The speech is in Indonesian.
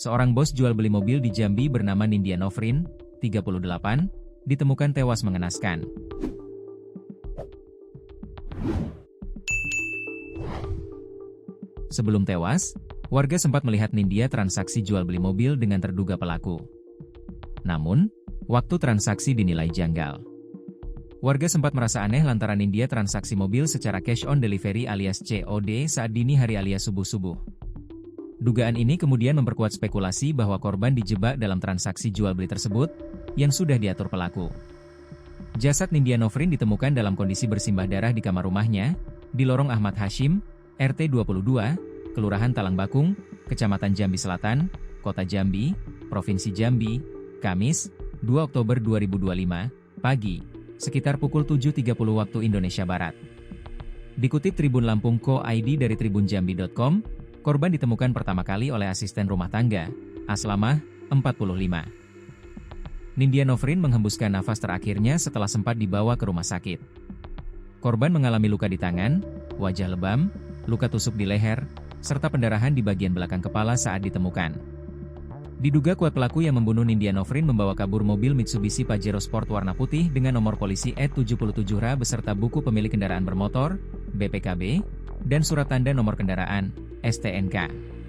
Seorang bos jual beli mobil di Jambi bernama Nindya Nofrin, 38, ditemukan tewas mengenaskan. Sebelum tewas, warga sempat melihat Nindya transaksi jual beli mobil dengan terduga pelaku. Namun, waktu transaksi dinilai janggal. Warga sempat merasa aneh lantaran Nindya transaksi mobil secara cash on delivery alias COD saat dini hari alias subuh-subuh. Dugaan ini kemudian memperkuat spekulasi bahwa korban dijebak dalam transaksi jual beli tersebut, yang sudah diatur pelaku. Jasad Nindya Nofrin ditemukan dalam kondisi bersimbah darah di kamar rumahnya, di lorong Ahmad Hashim, RT 22, Kelurahan Talang Bakung, Kecamatan Jambi Selatan, Kota Jambi, Provinsi Jambi, Kamis, 2 Oktober 2025, pagi, sekitar pukul 7.30 waktu Indonesia Barat. Dikutip Tribun Lampung Co.id dari tribunjambi.com, korban ditemukan pertama kali oleh asisten rumah tangga, Aslamah, 45. Nindya Nofrin menghembuskan nafas terakhirnya setelah sempat dibawa ke rumah sakit. Korban mengalami luka di tangan, wajah lebam, luka tusuk di leher, serta pendarahan di bagian belakang kepala saat ditemukan. Diduga kuat pelaku yang membunuh Nindya Nofrin membawa kabur mobil Mitsubishi Pajero Sport warna putih dengan nomor polisi E77RA beserta buku pemilik kendaraan bermotor, BPKB, dan surat tanda nomor kendaraan, STNK.